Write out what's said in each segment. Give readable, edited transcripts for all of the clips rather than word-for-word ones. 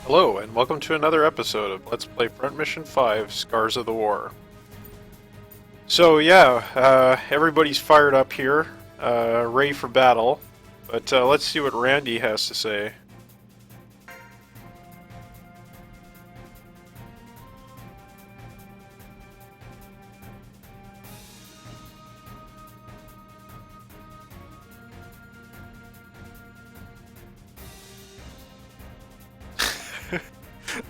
Hello, and welcome to another episode of Let's Play Front Mission 5, Scars of the War. So yeah, everybody's fired up here, ready for battle, but let's see what Randy has to say.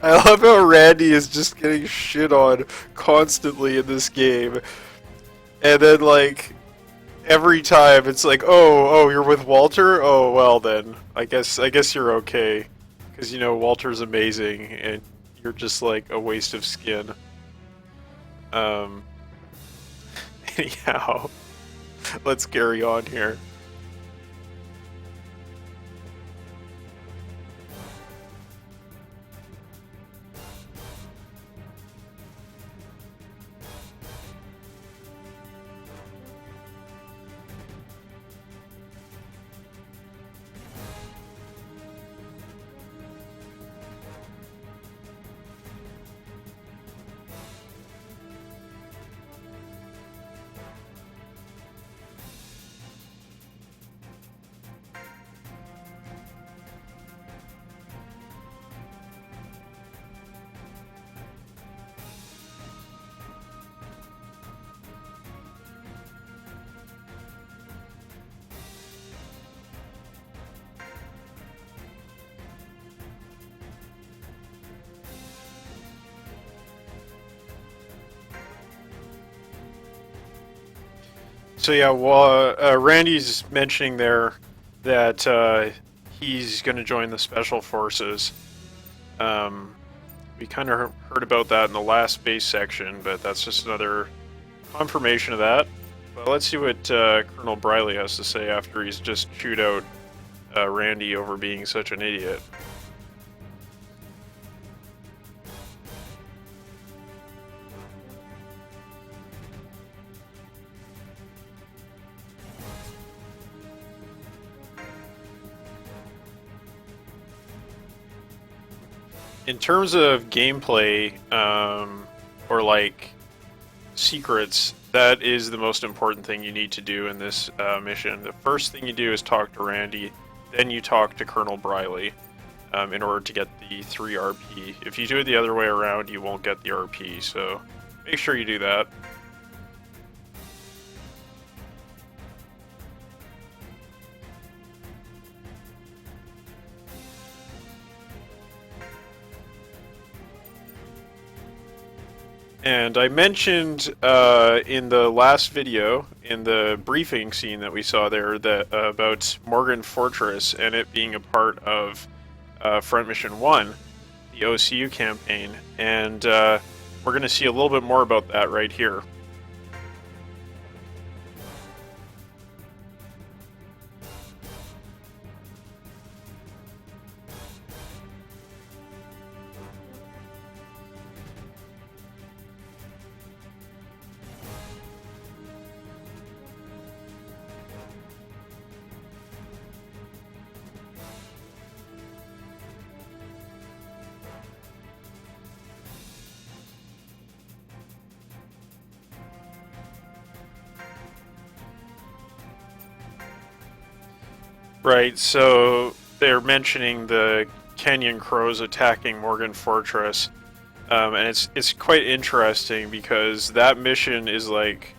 I love how Randy is just getting shit on constantly in this game. And then, like, every time it's like, oh, you're with Walter? Oh, well then, I guess you're okay. Because, you know, Walter's amazing, and you're just, like, a waste of skin. Um, anyhow, let's carry on here. So yeah, well, Randy's mentioning there that he's going to join the Special Forces. We kind of heard about that in the last base section, but that's just another confirmation of that. But let's see what Colonel Briley has to say after he's just chewed out Randy over being such an idiot. In terms of gameplay, or like secrets, that is the most important thing you need to do in this mission. The first thing you do is talk to Randy, then you talk to Colonel Briley in order to get the 3 RP. If you do it the other way around, you won't get the RP, so make sure you do that. And I mentioned in the last video, in the briefing scene that we saw there, that about Morgan Fortress and it being a part of Front Mission 1, the OCU campaign, and we're going to see a little bit more about that right here. Right, so they're mentioning the Canyon Crows attacking Morgan Fortress, and it's quite interesting because that mission is like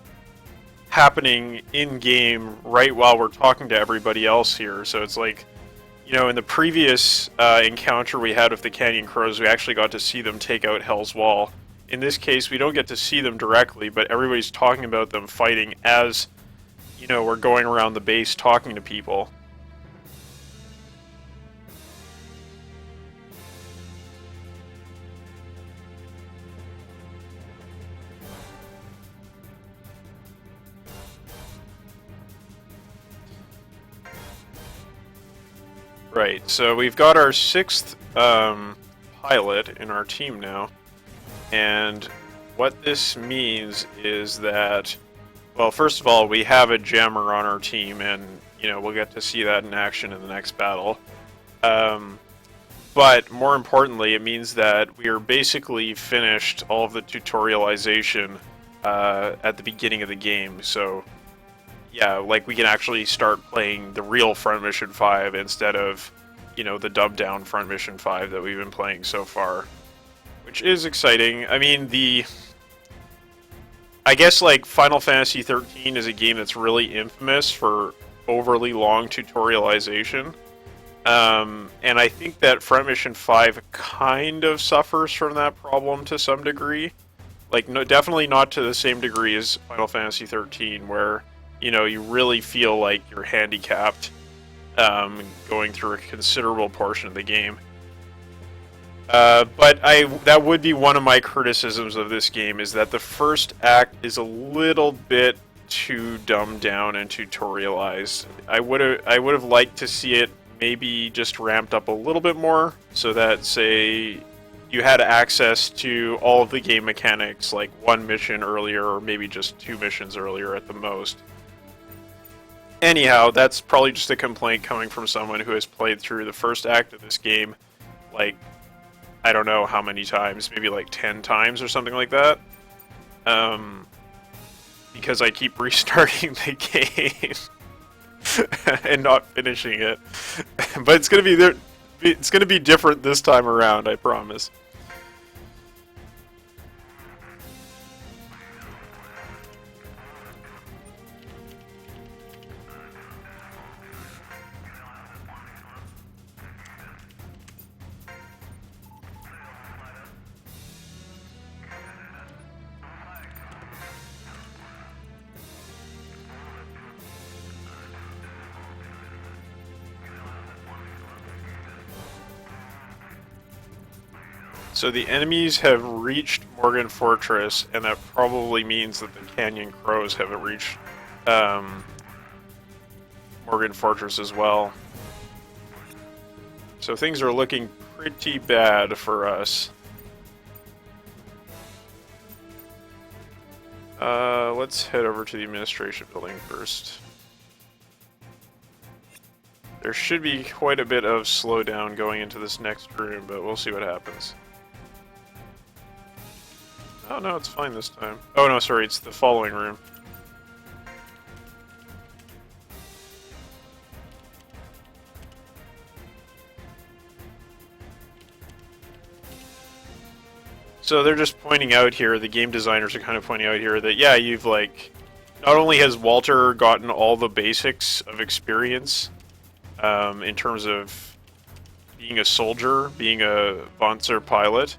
happening in game right while we're talking to everybody else here. So it's like, you know, in the previous encounter we had with the Canyon Crows, we actually got to see them take out Hell's Wall. In this case, we don't get to see them directly, but everybody's talking about them fighting as, you know, we're going around the base talking to people. Right, so we've got our 6th pilot in our team now, and what this means is that, well, first of all, we have a jammer on our team, and, you know, we'll get to see that in action in the next battle. But more importantly, it means that we are basically finished all of the tutorialization at the beginning of the game. So yeah, like we can actually start playing the real Front Mission 5 instead of, you know, the dubbed down Front Mission 5 that we've been playing so far, which is exciting. I mean, I guess like Final Fantasy 13 is a game that's really infamous for overly long tutorialization. And I think that Front Mission 5 kind of suffers from that problem to some degree. Like, no, definitely not to the same degree as Final Fantasy 13, where, you know, you really feel like you're handicapped going through a considerable portion of the game. But that would be one of my criticisms of this game, is that the first act is a little bit too dumbed down and tutorialized. I would have liked to see it maybe just ramped up a little bit more, so that, say, you had access to all of the game mechanics like one mission earlier, or maybe just 2 missions earlier at the most. Anyhow, that's probably just a complaint coming from someone who has played through the first act of this game, like, I don't know how many times, maybe like 10 times or something like that. Because I keep restarting the game and not finishing it. But it's gonna be different this time around, I promise. So the enemies have reached Morgan Fortress, and that probably means that the Canyon Crows haven't reached Morgan Fortress as well. So things are looking pretty bad for us. Let's head over to the administration building first. There should be quite a bit of slowdown going into this next room, but we'll see what happens. Oh no, it's fine this time. Oh no, sorry, it's the following room. So they're just pointing out here, the game designers are kind of pointing out here that, yeah, you've like, not only has Walter gotten all the basics of experience in terms of being a soldier, being a Panzer pilot,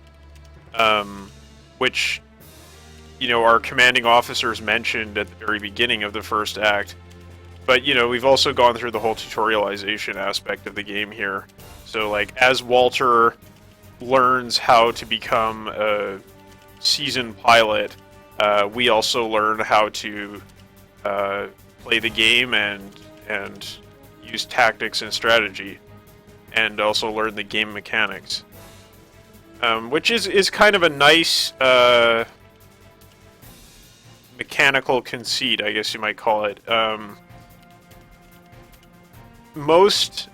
which, you know, our commanding officers mentioned at the very beginning of the first act. But, you know, we've also gone through the whole tutorialization aspect of the game here. So, like, as Walter learns how to become a seasoned pilot, we also learn how to play the game and use tactics and strategy, and also learn the game mechanics. Which is kind of a nice mechanical conceit, I guess you might call it. Most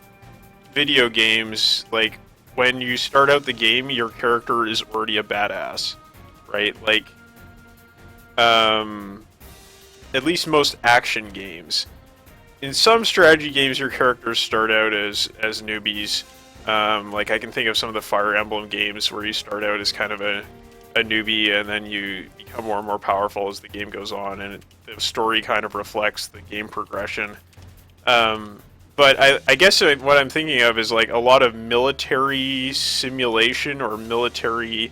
video games, like, when you start out the game, your character is already a badass, right? Like, at least most action games. In some strategy games, your characters start out as newbies. Like, I can think of some of the Fire Emblem games where you start out as kind of a newbie, and then you become more and more powerful as the game goes on, and the story kind of reflects the game progression. But I guess what I'm thinking of is, like, a lot of military simulation or military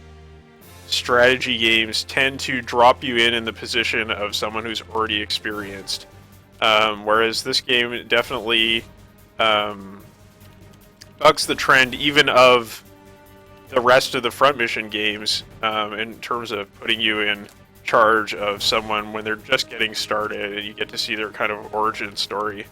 strategy games tend to drop you in the position of someone who's already experienced. Whereas this game definitely bucks the trend even of the rest of the Front Mission games in terms of putting you in charge of someone when they're just getting started, and you get to see their kind of origin story.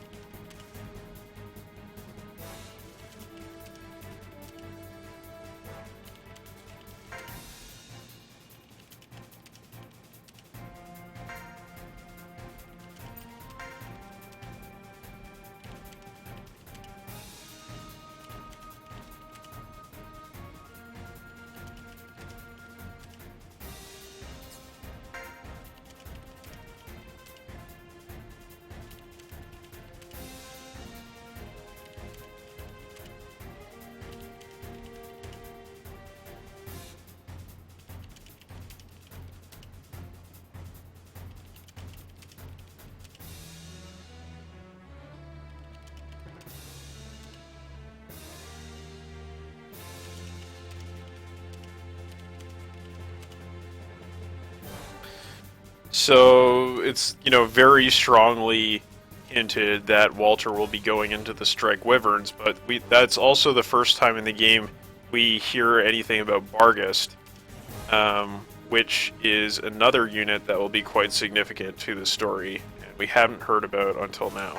So it's, very strongly hinted that Walter will be going into the Strike Wyverns, but that's also the first time in the game we hear anything about Barghest, which is another unit that will be quite significant to the story, and we haven't heard about until now.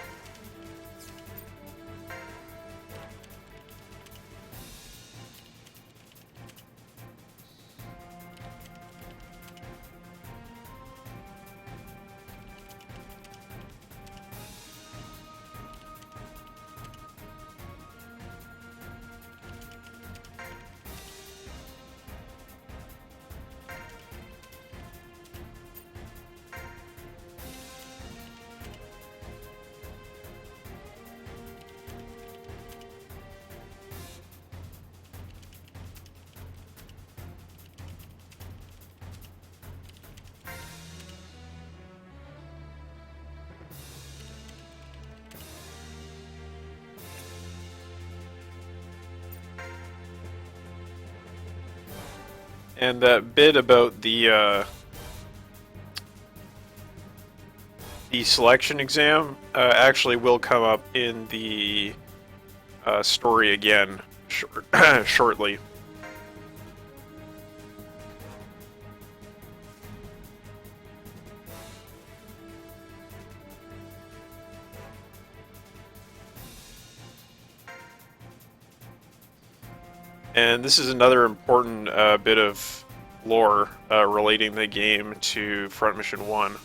And that bit about the selection exam actually will come up in the story again shortly. And this is another important bit of lore relating the game to Front Mission 1.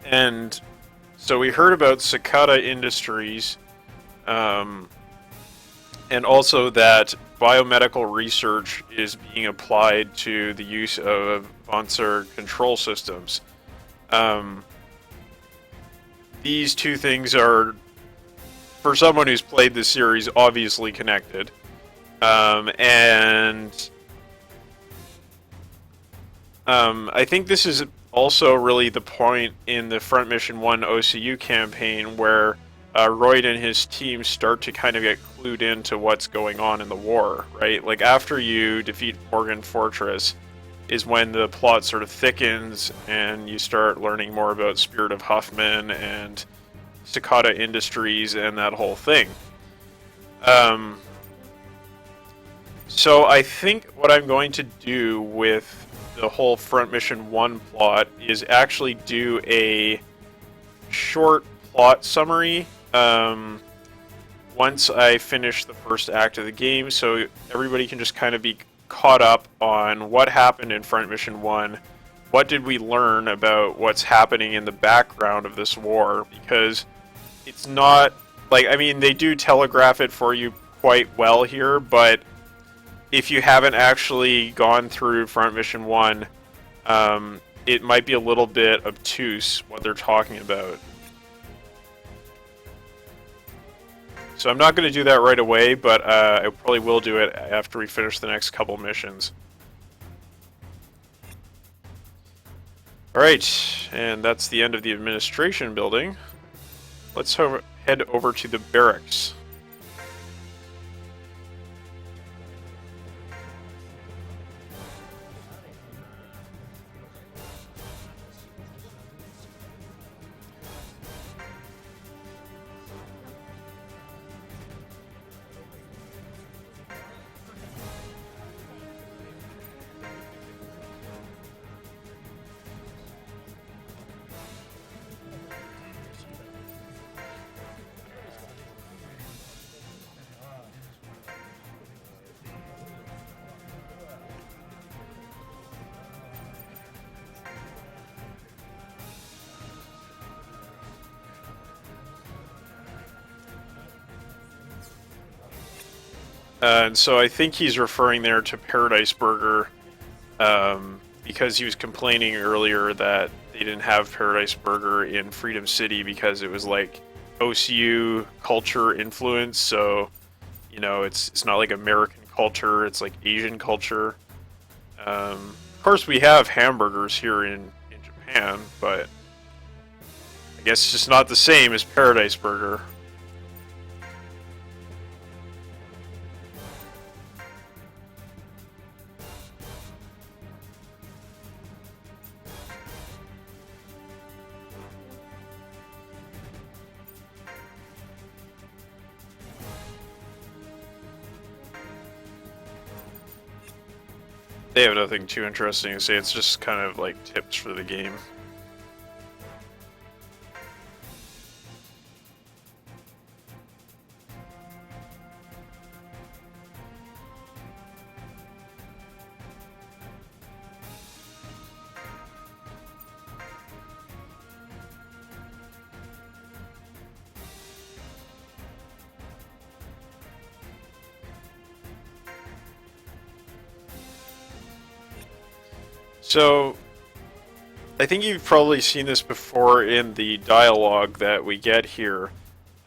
And so we heard about Cicada Industries, and also that biomedical research is being applied to the use of Vonser control systems. These two things are, for someone who's played this series, obviously connected. I think this is also really the point in the Front Mission 1 OCU campaign where Royd and his team start to kind of get clued into what's going on in the war, right? Like, after you defeat Morgan Fortress is when the plot sort of thickens and you start learning more about Spirit of Huffman and Cicada Industries and that whole thing. So I think what I'm going to do with the whole Front Mission 1 plot is actually do a short plot summary once I finish the first act of the game, so everybody can just kind of be caught up on what happened in Front Mission 1, what did we learn about what's happening in the background of this war, because it's not, like, I mean, they do telegraph it for you quite well here, but if you haven't actually gone through Front Mission 1, it might be a little bit obtuse what they're talking about. So I'm not going to do that right away, but I probably will do it after we finish the next couple missions. Alright, and that's the end of the administration building. Let's head over to the barracks. And so I think he's referring there to Paradise Burger, because he was complaining earlier that they didn't have Paradise Burger in Freedom City because it was like OCU culture influence. So, you know, it's not like American culture; it's like Asian culture. Of course, we have hamburgers here in Japan, but I guess it's just not the same as Paradise Burger. They have nothing too interesting to say. It's just kind of like tips for the game. So, I think you've probably seen this before in the dialogue that we get here,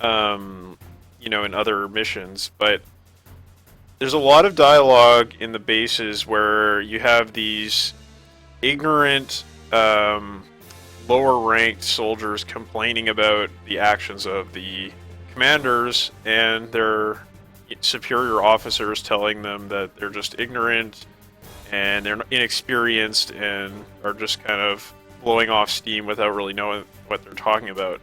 you know, in other missions, but there's a lot of dialogue in the bases where you have these ignorant, lower ranked soldiers complaining about the actions of the commanders and their superior officers telling them that they're just ignorant and they're inexperienced and are just kind of blowing off steam without really knowing what they're talking about.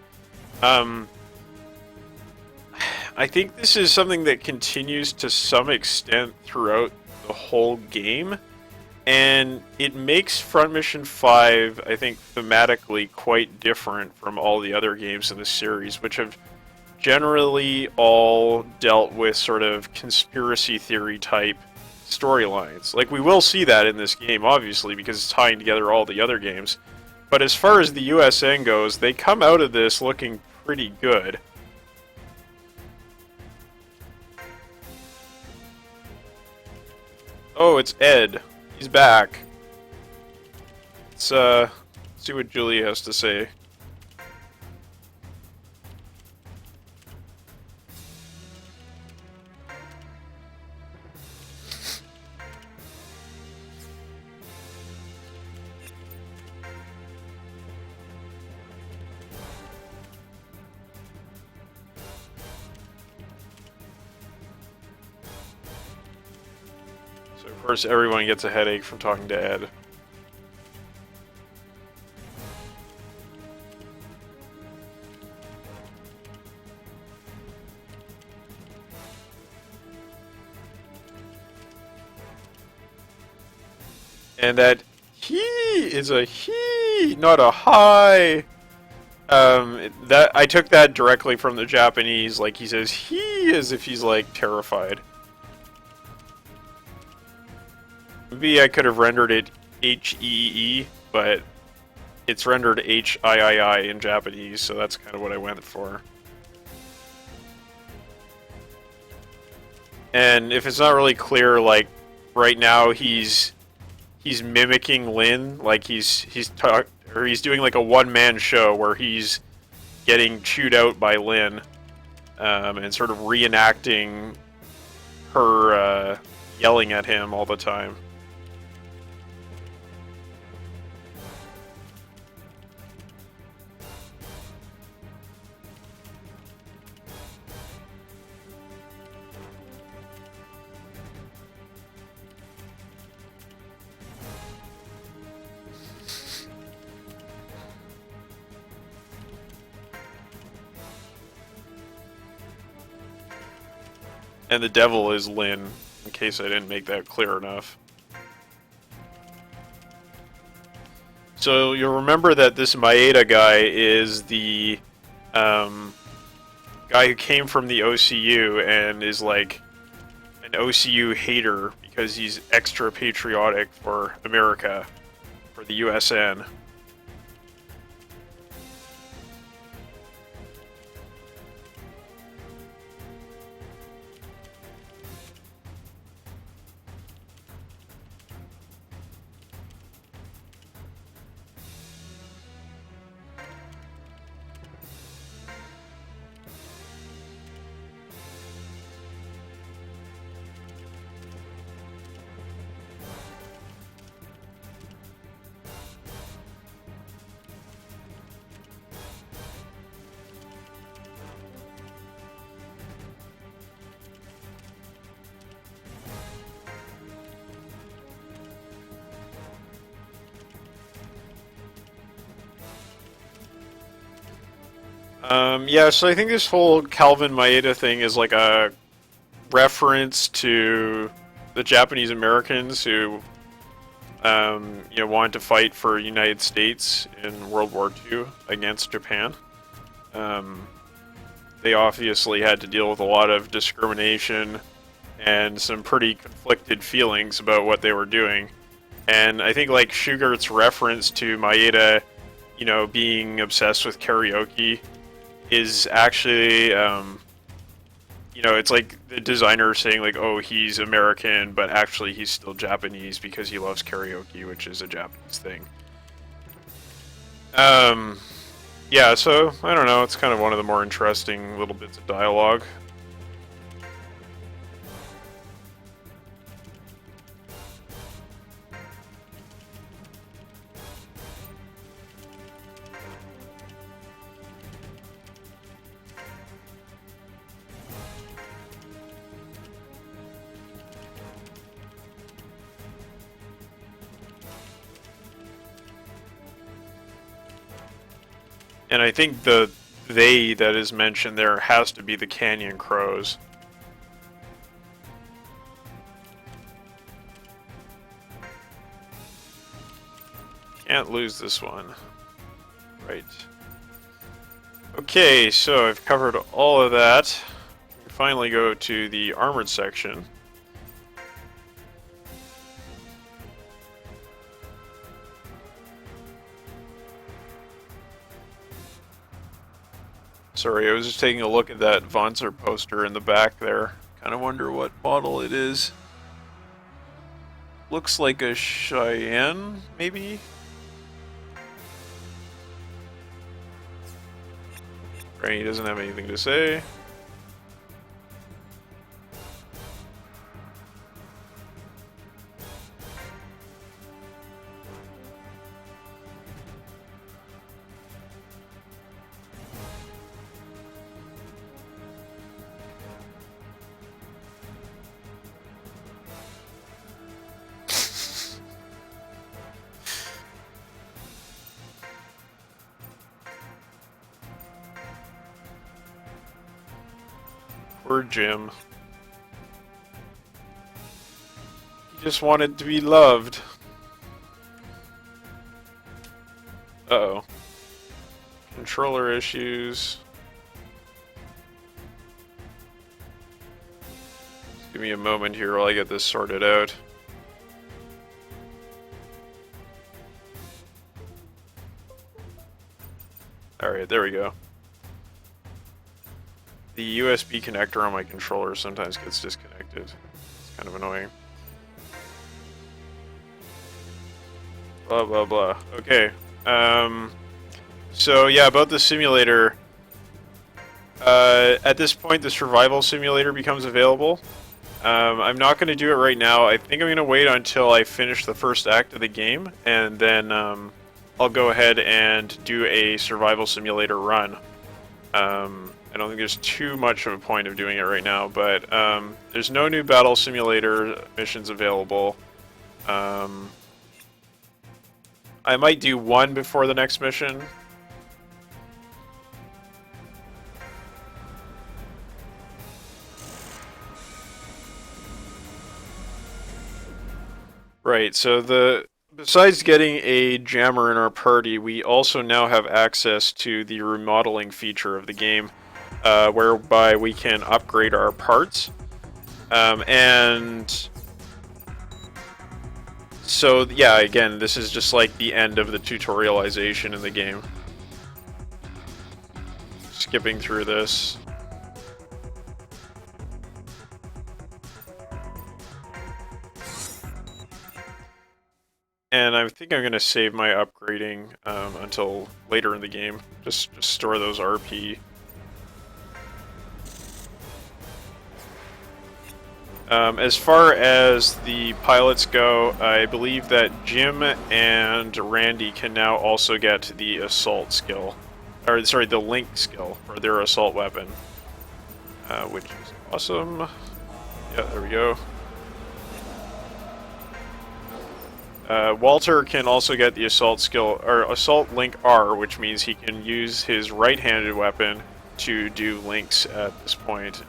I think this is something that continues to some extent throughout the whole game, and it makes Front Mission 5, I think, thematically quite different from all the other games in the series, which have generally all dealt with sort of conspiracy theory type storylines. Like, we will see that in this game, obviously, because it's tying together all the other games. But as far as the USN goes, they come out of this looking pretty good. Oh, it's Ed. He's back. Let's see what Julie has to say. So of course everyone gets a headache from talking to Ed. And that he is a he, not a hi. That I took that directly from the Japanese. Like, he says he as if he's like terrified. Maybe I could have rendered it H-E-E, but it's rendered H-I-I-I in Japanese, so that's kind of what I went for. And if it's not really clear, like, right now he's mimicking Lin, like he's doing like a one-man show where he's getting chewed out by Lin, and sort of reenacting her yelling at him all the time. And the devil is Lin, in case I didn't make that clear enough. So you'll remember that this Maeda guy is the guy who came from the OCU and is like an OCU hater because he's extra patriotic for America, for the USN. Yeah, so I think this whole Calvin Maeda thing is like a reference to the Japanese Americans who, wanted to fight for United States in World War II against Japan. Um, they obviously had to deal with a lot of discrimination and some pretty conflicted feelings about what they were doing. And I think like Shugert's reference to Maeda, being obsessed with karaoke is actually, it's like the designer saying like, oh, he's American, but actually he's still Japanese because he loves karaoke, which is a Japanese thing. Yeah, so, I don't know, it's kind of one of the more interesting little bits of dialogue. And I think the they that is mentioned there has to be the Canyon Crows. Can't lose this one. Right. Okay, so I've covered all of that. We finally go to the armored section. Sorry, I was just taking a look at that Vonser poster in the back there. Kind of wonder what model it is. Looks like a Cheyenne, maybe? Right, he doesn't have anything to say. Poor Jim. He just wanted to be loved. Uh-oh. Controller issues. Just give me a moment here while I get this sorted out. Alright, there we go. The USB connector on my controller sometimes gets disconnected. It's kind of annoying. Blah, blah, blah. Okay. So, yeah, about the simulator. At this point, the survival simulator becomes available. I'm not going to do it right now. I think I'm going to wait until I finish the first act of the game, and then I'll go ahead and do a survival simulator run. I don't think there's too much of a point of doing it right now, but there's no new battle simulator missions available. I might do one before the next mission. Right, so besides getting a jammer in our party, we also now have access to the remodeling feature of the game, whereby we can upgrade our parts. And so, yeah, again, this is just like the end of the tutorialization in the game. Skipping through this. And I think I'm going to save my upgrading until later in the game. Just store those RP. As far as the pilots go, I believe that Jim and Randy can now also get the assault skill. Or, sorry, the link skill for their assault weapon. Which is awesome. Yeah, there we go. Walter can also get the assault skill, or assault link R, which means he can use his right-handed weapon to do links at this point,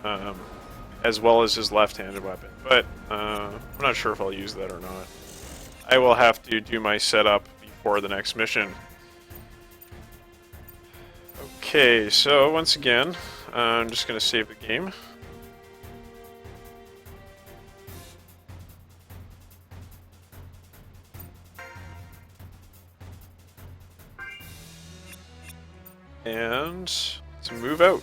as well as his left-handed weapon. But I'm not sure if I'll use that or not. I will have to do my setup before the next mission. Okay, so once again, I'm just going to save the game. And let's move out.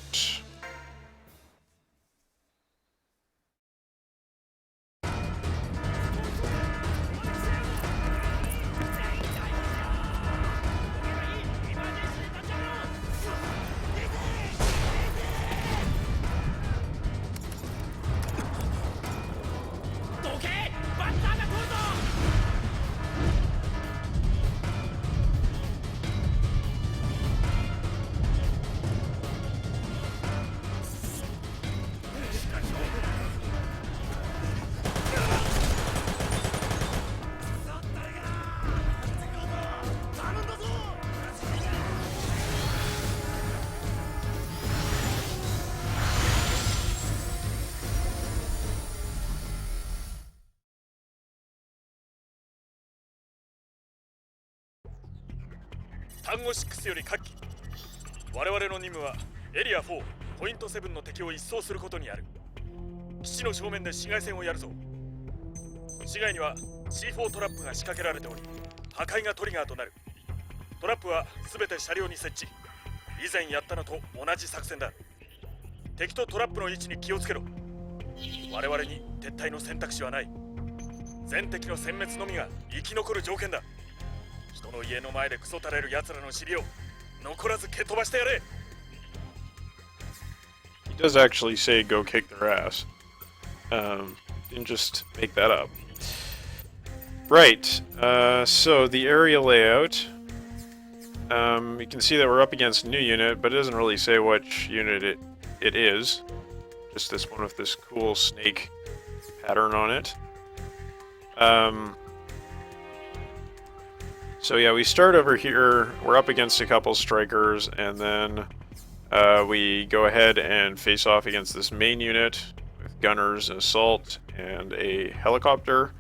単語6より各機我々の任務はエリア4ポイント7の敵を一掃することにある。基地の正面で市街戦をやるぞ。市街には C4 トラップが仕掛けられており破壊がトリガーとなる。トラップは全て車両に設置。以前やったのと同じ作戦だ。敵とトラップの位置に気をつけろ。我々に撤退の選択肢はない。全敵の殲滅のみが生き残る条件だ。人の家の前でクソたれる奴らの尻を残らず蹴飛ばしてやれ。 He does actually say go kick their ass. Didn't just make that up. Right, so the area layout. You can see that we're up against a new unit, but it doesn't really say which unit it is. Just this one with this cool snake pattern on it. So yeah, we start over here, we're up against a couple strikers, and then we go ahead and face off against this main unit with gunners, an assault, and a helicopter.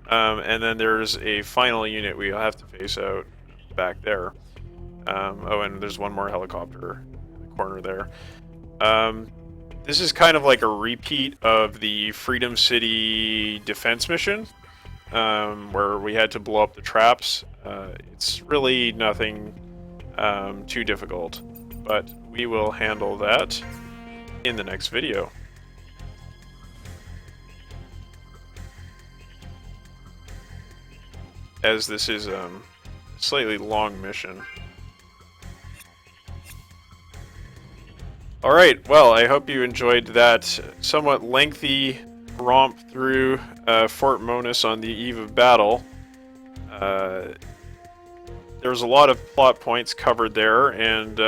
And then there's a final unit we'll have to face out back there. Oh, and there's one more helicopter in the corner there. This is kind of like a repeat of the Freedom City defense mission, where we had to blow up the traps. It's really nothing too difficult, but we will handle that in the next video. As this is a slightly long mission. Alright, well, I hope you enjoyed that somewhat lengthy romp through Fort Monus on the eve of battle. There's a lot of plot points covered there, and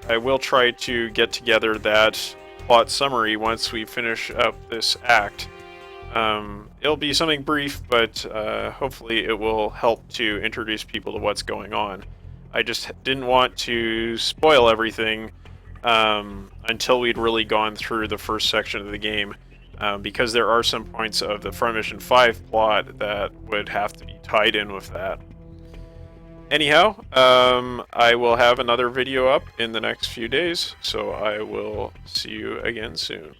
I will try to get together that plot summary once we finish up this act. It'll be something brief, but hopefully it will help to introduce people to what's going on. I just didn't want to spoil everything until we'd really gone through the first section of the game, because there are some points of the Front Mission 5 plot that would have to be tied in with that. Anyhow, I will have another video up in the next few days, so I will see you again soon.